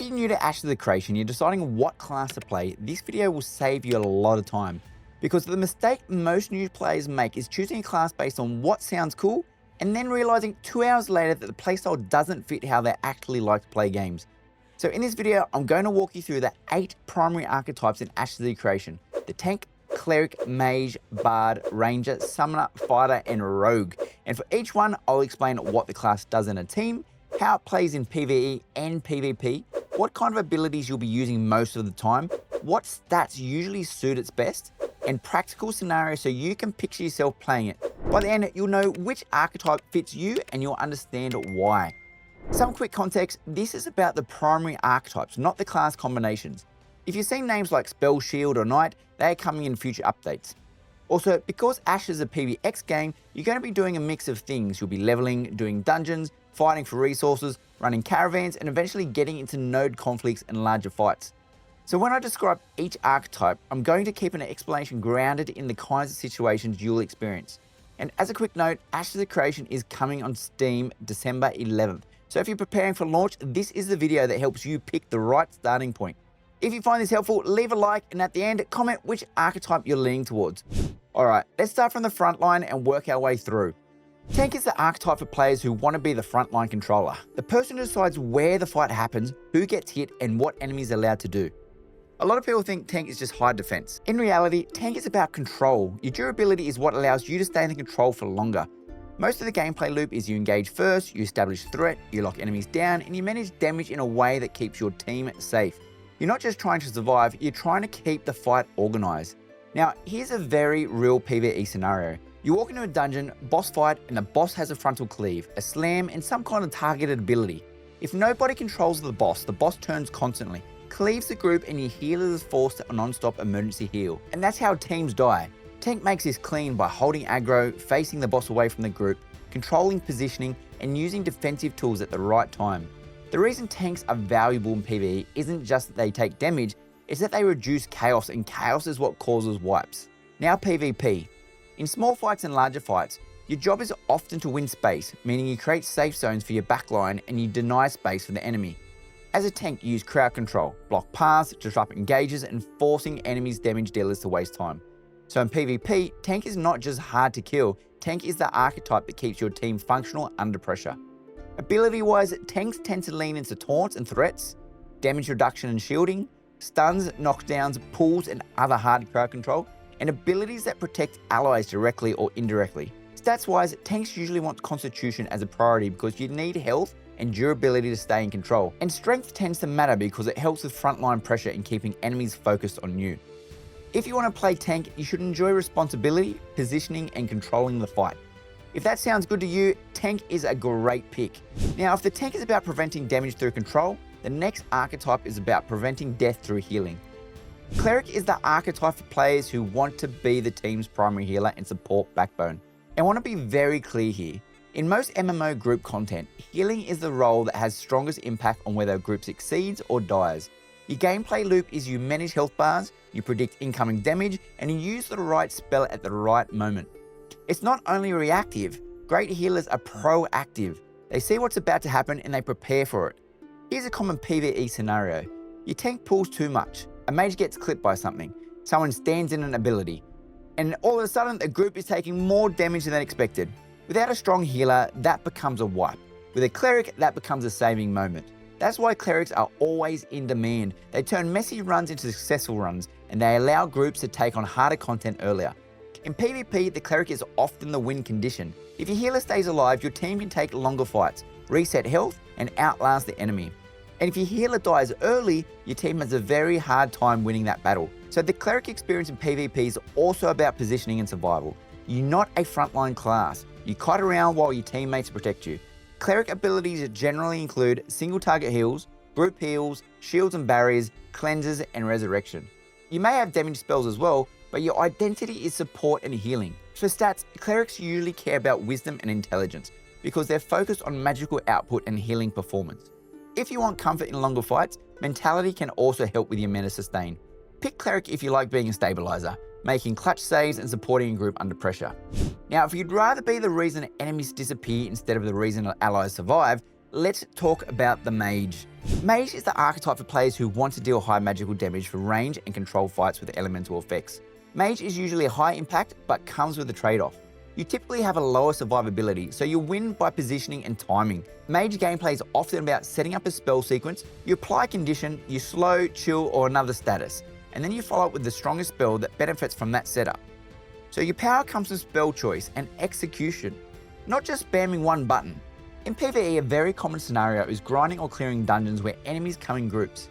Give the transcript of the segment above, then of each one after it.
you're new to Ashes of the Creation, you're deciding what class to play, this video will save you a lot of time. Because the mistake most new players make is choosing a class based on what sounds cool, and then realizing 2 hours later that the playstyle doesn't fit how they actually like to play games. So in this video, I'm going to walk you through the 8 primary archetypes in Ashes of the Creation: the Tank, Cleric, Mage, Bard, Ranger, Summoner, Fighter, and Rogue. And for each one, I'll explain what the class does in a team, how it plays in PvE and PvP, what kind of abilities you'll be using most of the time, what stats usually suit its best, and practical scenarios so you can picture yourself playing it. By the end, you'll know which archetype fits you and you'll understand why. Some quick context, this is about the primary archetypes, not the class combinations. If you've seen names like Spell, Shield, or Knight, they are coming in future updates. Also, because Ash is a PvX game, you're going to be doing a mix of things. You'll be leveling, doing dungeons, fighting for resources, running caravans, and eventually getting into node conflicts and larger fights. So when I describe each archetype, I'm going to keep an explanation grounded in the kinds of situations you'll experience. And as a quick note, Ashes of the Creation is coming on Steam December 11th. So if you're preparing for launch, this is the video that helps you pick the right starting point. If you find this helpful, leave a like, and at the end, comment which archetype you're leaning towards. Alright, let's start from the front line and work our way through. Tank is the archetype for players who want to be the frontline controller. The person who decides where the fight happens, who gets hit, and what enemies are allowed to do. A lot of people think Tank is just high defense. In reality, Tank is about control. Your durability is what allows you to stay in control for longer. Most of the gameplay loop is you engage first, you establish threat, you lock enemies down, and you manage damage in a way that keeps your team safe. You're not just trying to survive, you're trying to keep the fight organized. Now, here's a very real PvE scenario. You walk into a dungeon, boss fight, and the boss has a frontal cleave, a slam, and some kind of targeted ability. If nobody controls the boss turns constantly, cleaves the group, and your healer is forced to a non-stop emergency heal. And that's how teams die. Tank makes this clean by holding aggro, facing the boss away from the group, controlling positioning, and using defensive tools at the right time. The reason tanks are valuable in PvE isn't just that they take damage, it's that they reduce chaos, and chaos is what causes wipes. Now PvP. In small fights and larger fights, your job is often to win space, meaning you create safe zones for your backline and you deny space for the enemy. As a tank, you use crowd control, block paths, disrupt engages, and forcing enemies' damage dealers to waste time. So in PvP, tank is not just hard to kill, tank is the archetype that keeps your team functional under pressure. Ability-wise, tanks tend to lean into taunts and threats, damage reduction and shielding, stuns, knockdowns, pulls, and other hard crowd control, and abilities that protect allies directly or indirectly. Stats-wise, tanks usually want constitution as a priority because you need health and durability to stay in control. And strength tends to matter because it helps with frontline pressure and keeping enemies focused on you. If you want to play tank, you should enjoy responsibility, positioning, and controlling the fight. If that sounds good to you, tank is a great pick. Now, if the tank is about preventing damage through control, the next archetype is about preventing death through healing. Cleric is the archetype for players who want to be the team's primary healer and support backbone. I want to be very clear here. In most MMO group content, healing is the role that has strongest impact on whether a group succeeds or dies. Your gameplay loop is you manage health bars, you predict incoming damage, and you use the right spell at the right moment. It's not only reactive, great healers are proactive. They see what's about to happen and they prepare for it. Here's a common PvE scenario. Your tank pulls too much, a mage gets clipped by something, someone stands in an ability, and all of a sudden the group is taking more damage than expected. Without a strong healer, that becomes a wipe. With a cleric, that becomes a saving moment. That's why clerics are always in demand. They turn messy runs into successful runs, and they allow groups to take on harder content earlier. In PvP, the cleric is often the win condition. If your healer stays alive, your team can take longer fights, reset health, and outlast the enemy. And if your healer dies early, your team has a very hard time winning that battle. So the cleric experience in PvP is also about positioning and survival. You're not a frontline class. You kite around while your teammates protect you. Cleric abilities generally include single target heals, group heals, shields and barriers, cleanses, and resurrection. You may have damage spells as well, but your identity is support and healing. For stats, clerics usually care about wisdom and intelligence because they're focused on magical output and healing performance. If you want comfort in longer fights, mentality can also help with your mana sustain. Pick cleric if you like being a stabilizer, making clutch saves and supporting a group under pressure. Now, if you'd rather be the reason enemies disappear instead of the reason allies survive, let's talk about the Mage. Mage is the archetype for players who want to deal high magical damage for range and control fights with elemental effects. Mage is usually a high impact, but comes with a trade-off. You typically have a lower survivability, so you win by positioning and timing. Mage gameplay is often about setting up a spell sequence, you apply a condition, you slow, chill, or another status, and then you follow up with the strongest spell that benefits from that setup. So your power comes from spell choice and execution, not just spamming one button. In PvE, a very common scenario is grinding or clearing dungeons where enemies come in groups.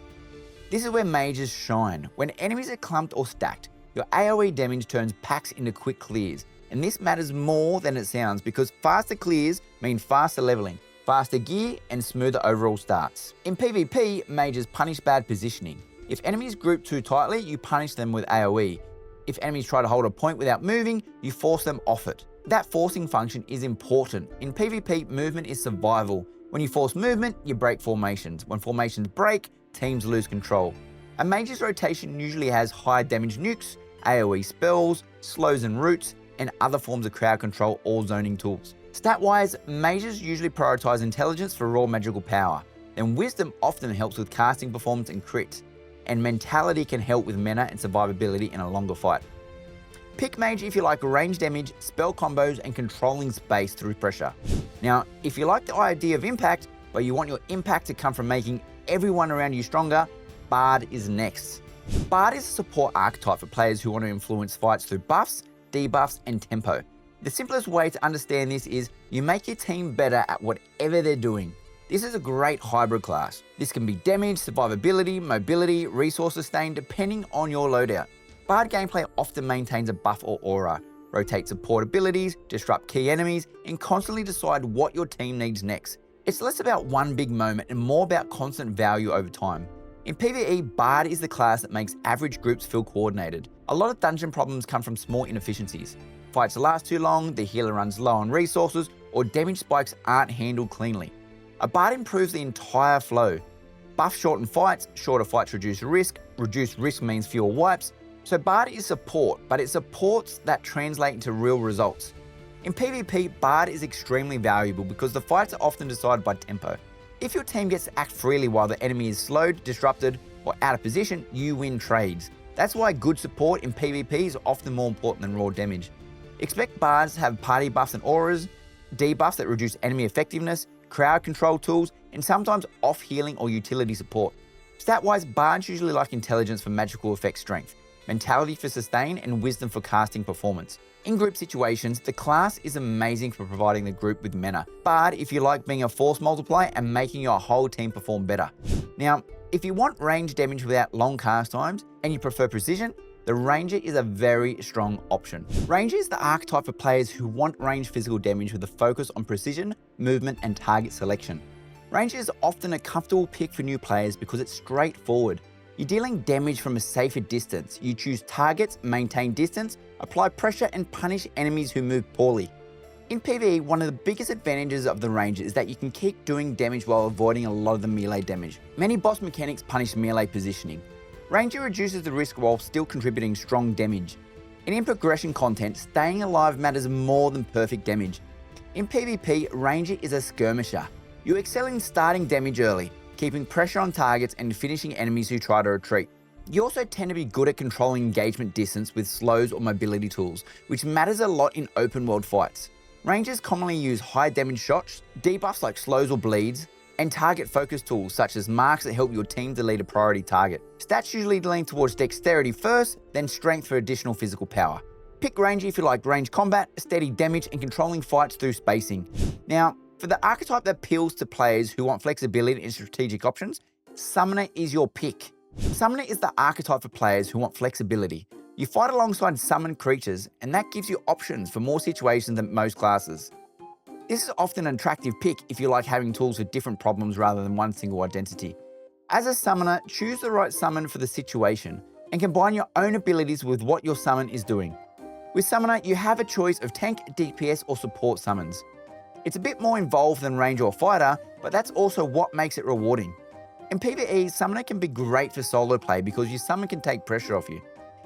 This is where mages shine. When enemies are clumped or stacked, your AoE damage turns packs into quick clears. And this matters more than it sounds because faster clears mean faster leveling, faster gear, and smoother overall starts. In PvP, mages punish bad positioning. If enemies group too tightly, you punish them with AoE. If enemies try to hold a point without moving, you force them off it. That forcing function is important. In PvP, movement is survival. When you force movement, you break formations. When formations break, teams lose control. A mage's rotation usually has high damage nukes, AoE spells, slows and roots, and other forms of crowd control or zoning tools. Stat-wise, mages usually prioritize intelligence for raw magical power. Then wisdom often helps with casting performance and crits. And mentality can help with mana and survivability in a longer fight. Pick Mage if you like range damage, spell combos, and controlling space through pressure. Now, if you like the idea of impact, but you want your impact to come from making everyone around you stronger, Bard is next. Bard is a support archetype for players who want to influence fights through buffs, debuffs, and tempo. The simplest way to understand this is you make your team better at whatever they're doing. This is a great hybrid class. This can be damage, survivability, mobility, resource sustain, depending on your loadout. Bard gameplay often maintains a buff or aura, rotate support abilities, disrupt key enemies, and constantly decide what your team needs next. It's less about one big moment and more about constant value over time. In PvE, Bard is the class that makes average groups feel coordinated. A lot of dungeon problems come from small inefficiencies. Fights last too long, the healer runs low on resources, or damage spikes aren't handled cleanly. A Bard improves the entire flow. Buff shorten fights, shorter fights reduce risk means fewer wipes. So Bard is support, but it supports that translate into real results. In PvP, Bard is extremely valuable because the fights are often decided by tempo. If your team gets to act freely while the enemy is slowed, disrupted, or out of position, you win trades. That's why good support in PvP is often more important than raw damage. Expect Bards to have party buffs and auras, debuffs that reduce enemy effectiveness, crowd control tools, and sometimes off-healing or utility support. Stat-wise, Bards usually like intelligence for magical effect strength, mentality for sustain, and wisdom for casting performance. In group situations, the class is amazing for providing the group with mana. Bard if you like being a force multiplier and making your whole team perform better. Now, if you want range damage without long cast times and you prefer precision, the Ranger is a very strong option. Ranger is the archetype for players who want range physical damage with a focus on precision, movement, and target selection. Ranger is often a comfortable pick for new players because it's straightforward. You're dealing damage from a safer distance. You choose targets, maintain distance, apply pressure, and punish enemies who move poorly. In PvE, one of the biggest advantages of the Ranger is that you can keep doing damage while avoiding a lot of the melee damage. Many boss mechanics punish melee positioning. Ranger reduces the risk while still contributing strong damage. And in progression content, staying alive matters more than perfect damage. In PvP, Ranger is a skirmisher. You excel in starting damage early, keeping pressure on targets and finishing enemies who try to retreat. You also tend to be good at controlling engagement distance with slows or mobility tools, which matters a lot in open world fights. Rangers commonly use high damage shots, debuffs like slows or bleeds, and target focus tools such as marks that help your team delete a priority target. Stats usually lean towards dexterity first, then strength for additional physical power. Pick Ranger if you like range combat, steady damage, and controlling fights through spacing. Now, for the archetype that appeals to players who want flexibility and strategic options, Summoner is your pick. Summoner is the archetype for players who want flexibility. You fight alongside summoned creatures, and that gives you options for more situations than most classes. This is often an attractive pick if you like having tools for different problems rather than one single identity. As a summoner, choose the right summon for the situation, and combine your own abilities with what your summon is doing. With Summoner, you have a choice of tank, DPS, or support summons. It's a bit more involved than Ranger or Fighter, but that's also what makes it rewarding. In PvE, Summoner can be great for solo play because your summon can take pressure off you.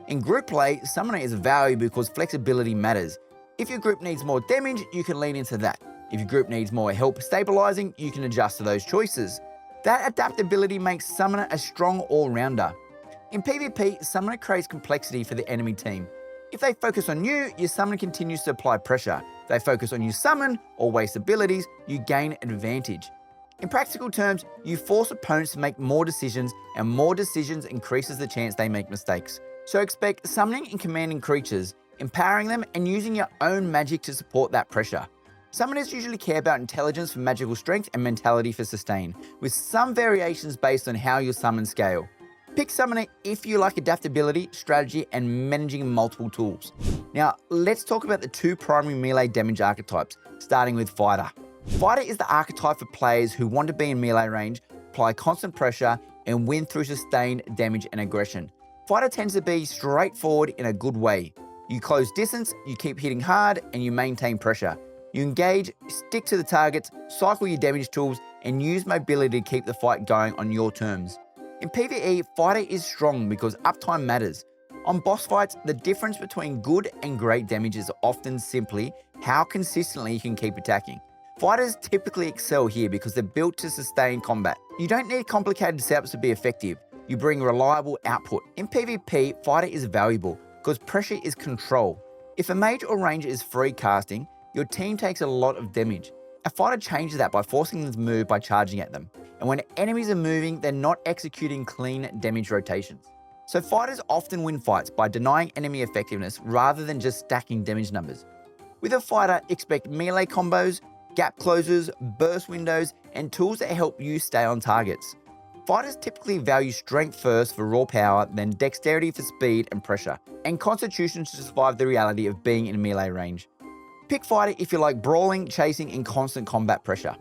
In group play, Summoner is valuable because flexibility matters. If your group needs more damage, you can lean into that. If your group needs more help stabilizing, you can adjust to those choices. That adaptability makes Summoner a strong all-rounder. In PvP, Summoner creates complexity for the enemy team. If they focus on you, your Summoner continues to apply pressure. If they focus on your Summon or waste abilities, you gain advantage. In practical terms, you force opponents to make more decisions, and more decisions increases the chance they make mistakes. So expect summoning and commanding creatures, empowering them, and using your own magic to support that pressure. Summoners usually care about intelligence for magical strength and mentality for sustain, with some variations based on how your summons scale. Pick Summoner if you like adaptability, strategy, and managing multiple tools. Now, let's talk about the two primary melee damage archetypes, starting with Fighter. Fighter is the archetype for players who want to be in melee range, apply constant pressure, and win through sustained damage and aggression. Fighter tends to be straightforward in a good way. You close distance, you keep hitting hard, and you maintain pressure. You engage, stick to the targets, cycle your damage tools, and use mobility to keep the fight going on your terms. In PvE, Fighter is strong because uptime matters. On boss fights, the difference between good and great damage is often simply how consistently you can keep attacking. Fighters typically excel here because they're built to sustain combat. You don't need complicated setups to be effective. You bring reliable output. In PvP, Fighter is valuable because pressure is control. If a mage or ranger is free casting, your team takes a lot of damage. A fighter changes that by forcing them to move by charging at them. And when enemies are moving, they're not executing clean damage rotations. So fighters often win fights by denying enemy effectiveness rather than just stacking damage numbers. With a fighter, expect melee combos, gap closers, burst windows, and tools that help you stay on targets. Fighters typically value strength first for raw power, then dexterity for speed and pressure, and constitution to survive the reality of being in melee range. Pick Fighter if you like brawling, chasing, and constant combat pressure.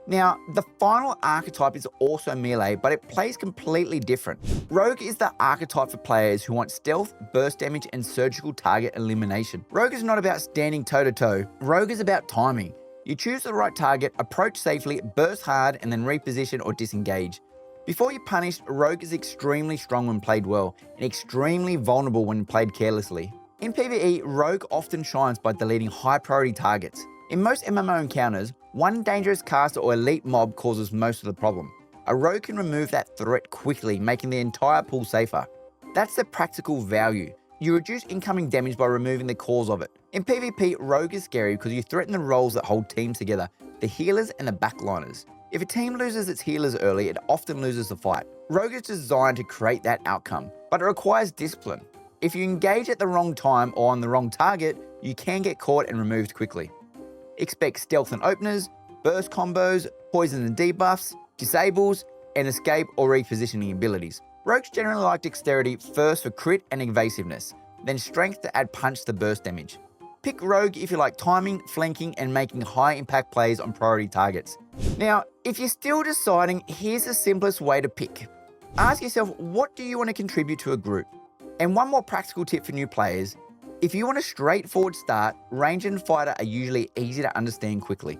Now, the final archetype is also melee, but it plays completely different. Rogue is the archetype for players who want stealth, burst damage, and surgical target elimination. Rogue is not about standing toe-to-toe. Rogue is about timing. You choose the right target, approach safely, burst hard, and then reposition or disengage. Before you're punished, Rogue is extremely strong when played well, and extremely vulnerable when played carelessly. In PvE, Rogue often shines by deleting high-priority targets. In most MMO encounters, one dangerous caster or elite mob causes most of the problem. A Rogue can remove that threat quickly, making the entire pool safer. That's the practical value. You reduce incoming damage by removing the cause of it. In PvP, Rogue is scary because you threaten the roles that hold teams together, the healers and the backliners. If a team loses its healers early, it often loses the fight. Rogue is designed to create that outcome, but it requires discipline. If you engage at the wrong time or on the wrong target, you can get caught and removed quickly. Expect stealth and openers, burst combos, poison and debuffs, disables, and escape or repositioning abilities. Rogues generally like dexterity first for crit and evasiveness, then strength to add punch to burst damage. Pick Rogue if you like timing, flanking, and making high impact plays on priority targets. Now, if you're still deciding, here's the simplest way to pick. Ask yourself, what do you want to contribute to a group? And one more practical tip for new players, if you want a straightforward start, Ranger and Fighter are usually easy to understand quickly.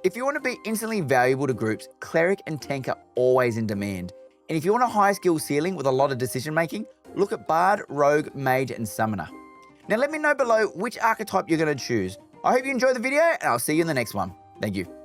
If you want to be instantly valuable to groups, Cleric and Tank are always in demand. And if you want a high skill ceiling with a lot of decision making, look at Bard, Rogue, Mage, and Summoner. Now let me know below which archetype you're going to choose. I hope you enjoyed the video, and I'll see you in the next one. Thank you.